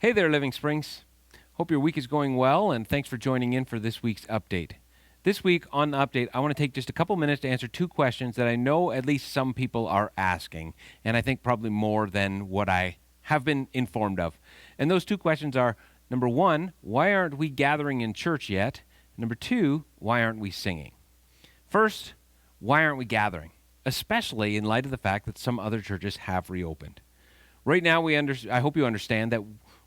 Hey there, Living Springs. Hope your week is going well, and thanks for joining in for this week's update. This week on the update, I want to take just a couple minutes to answer two questions that I know at least some people are asking, and I think probably more than what I have been informed of. And those two questions are, number one, why aren't we gathering in church yet? Number two, why aren't we singing? First, why aren't we gathering? Especially in light of the fact that some other churches have reopened. Right now, I hope you understand that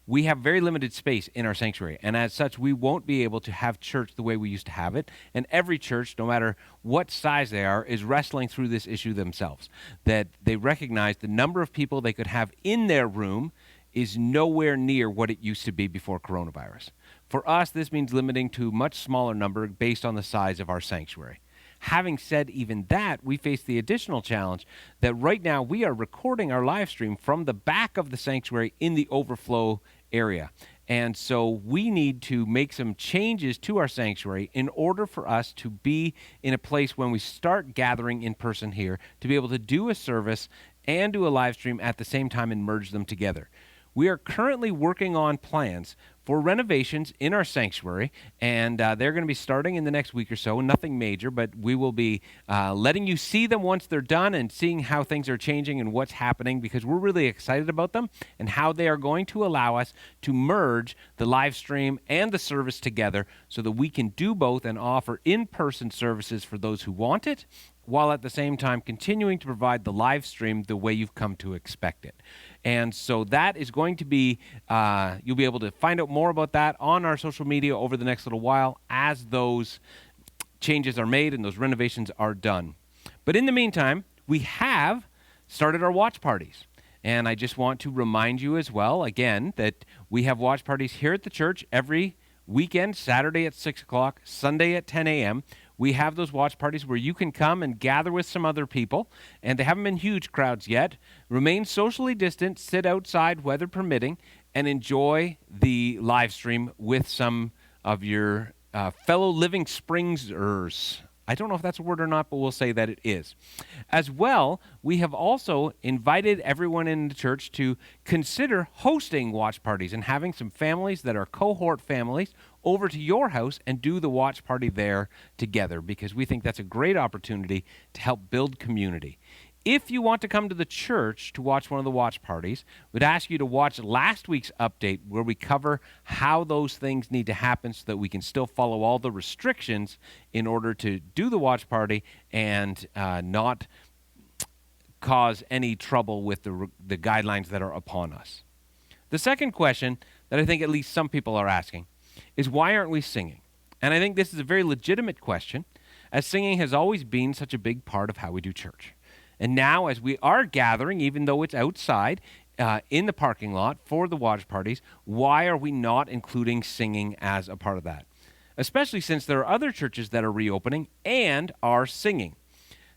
we have very limited space in our sanctuary, and as such, we won't be able to have church the way we used to have it. And every church, no matter what size they are, is wrestling through this issue themselves. That they recognize the number of people they could have in their room is nowhere near what it used to be before coronavirus. For us, this means limiting to a much smaller number based on the size of our sanctuary. Having said even that, we face the additional challenge that right now we are recording our live stream from the back of the sanctuary in the overflow area. And so we need to make some changes to our sanctuary in order for us to be in a place when we start gathering in person here to be able to do a service and do a live stream at the same time and merge them together. We are currently working on plans for renovations in our sanctuary, and they're going to be starting in the next week or so. Nothing major, but we will be letting you see them once they're done and seeing how things are changing and what's happening, because we're really excited about them and how they are going to allow us to merge the live stream and the service together so that we can do both and offer in-person services for those who want it, while at the same time continuing to provide the live stream the way you've come to expect it. And so that is going to be, you'll be able to find out more about that on our social media over the next little while as those changes are made and those renovations are done. But in the meantime, we have started our watch parties. And I just want to remind you as well, again, that we have watch parties here at the church every weekend, Saturday at 6 o'clock, Sunday at 10 a.m., we have those watch parties where you can come and gather with some other people, and they haven't been huge crowds yet. Remain socially distant, sit outside, weather permitting, and enjoy the live stream with some of your fellow Living Springsers. I don't know if that's a word or not, but we'll say that it is. As well, we have also invited everyone in the church to consider hosting watch parties and having some families that are cohort families over to your house and do the watch party there together, because we think that's a great opportunity to help build community. If you want to come to the church to watch one of the watch parties, we'd ask you to watch last week's update where we cover how those things need to happen so that we can still follow all the restrictions in order to do the watch party and not cause any trouble with the guidelines that are upon us. The second question that I think at least some people are asking is, why aren't we singing? And I think this is a very legitimate question, as singing has always been such a big part of how we do church. And now, as we are gathering, even though it's outside in the parking lot for the watch parties, why are we not including singing as a part of that? Especially since there are other churches that are reopening and are singing.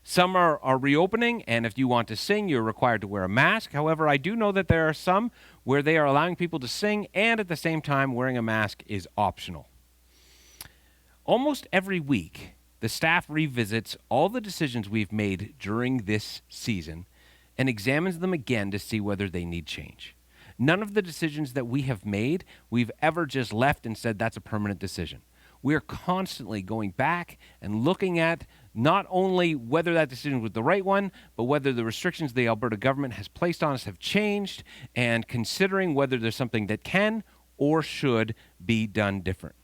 Some are reopening, and if you want to sing, you're required to wear a mask. However, I do know that there are some where they are allowing people to sing, and at the same time, wearing a mask is optional. Almost every week, the staff revisits all the decisions we've made during this season and examines them again to see whether they need change. None of the decisions that we have made, we've ever just left and said that's a permanent decision. We're constantly going back and looking at not only whether that decision was the right one, but whether the restrictions the Alberta government has placed on us have changed, and considering whether there's something that can or should be done different.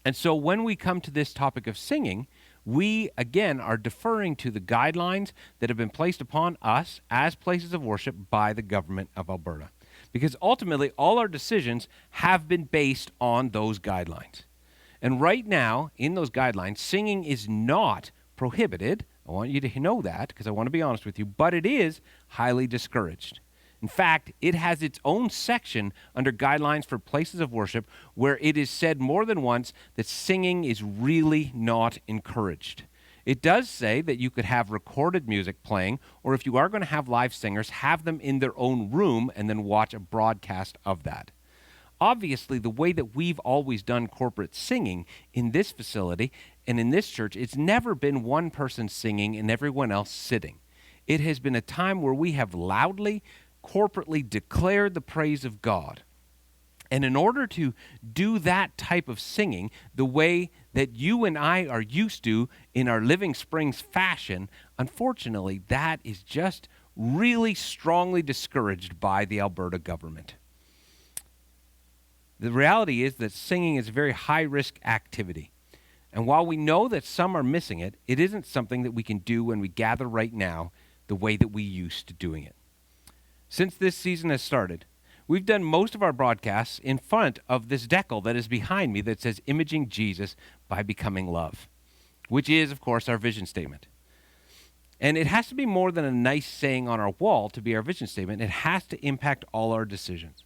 And so when we come to this topic of singing, we, again, are deferring to the guidelines that have been placed upon us as places of worship by the government of Alberta. Because ultimately, all our decisions have been based on those guidelines. And right now, in those guidelines, singing is not prohibited. I want you to know that, because I want to be honest with you, but it is highly discouraged. In fact, it has its own section under guidelines for places of worship where it is said more than once that singing is really not encouraged. It does say that you could have recorded music playing, or if you are going to have live singers, have them in their own room and then watch a broadcast of that. Obviously, the way that we've always done corporate singing in this facility and in this church, it's never been one person singing and everyone else sitting. It has been a time where we have loudly, corporately declared the praise of God. And in order to do that type of singing the way that you and I are used to in our Living Springs fashion, unfortunately, that is just really strongly discouraged by the Alberta government. The reality is that singing is a very high-risk activity. And while we know that some are missing it, it isn't something that we can do when we gather right now the way that we used to doing it. Since this season has started, we've done most of our broadcasts in front of this decal that is behind me that says Imaging Jesus by Becoming Love, which is, of course, our vision statement. And it has to be more than a nice saying on our wall to be our vision statement. It has to impact all our decisions.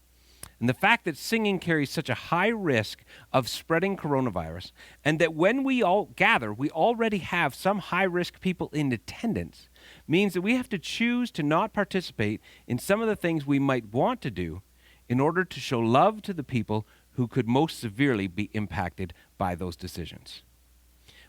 And the fact that singing carries such a high risk of spreading coronavirus, and that when we all gather, we already have some high-risk people in attendance, means that we have to choose to not participate in some of the things we might want to do in order to show love to the people who could most severely be impacted by those decisions.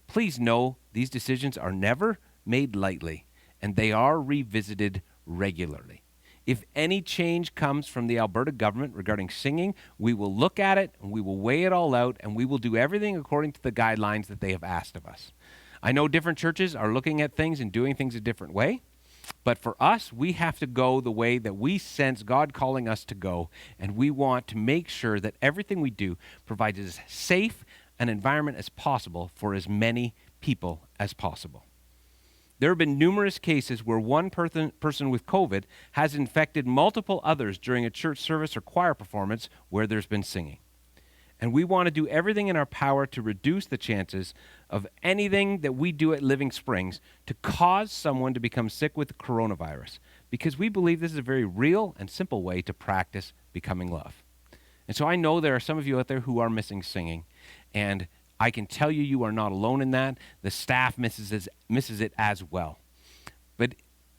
Please know these decisions are never made lightly, and they are revisited regularly. If any change comes from the Alberta government regarding singing, we will look at it and we will weigh it all out and we will do everything according to the guidelines that they have asked of us. I know different churches are looking at things and doing things a different way, but for us, we have to go the way that we sense God calling us to go, and we want to make sure that everything we do provides as safe an environment as possible for as many people as possible. There have been numerous cases where one person with COVID has infected multiple others during a church service or choir performance where there's been singing. And we want to do everything in our power to reduce the chances of anything that we do at Living Springs to cause someone to become sick with the coronavirus, because we believe this is a very real and simple way to practice becoming love. And so I know there are some of you out there who are missing singing, and I can tell you, you are not alone in that. The staff misses it as well. But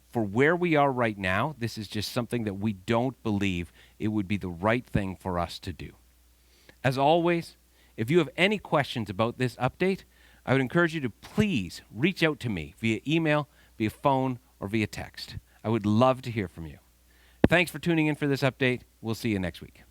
for where we are right now, this is just something that we don't believe it would be the right thing for us to do. As always, if you have any questions about this update, I would encourage you to please reach out to me via email, via phone, or via text. I would love to hear from you. Thanks for tuning in for this update. We'll see you next week.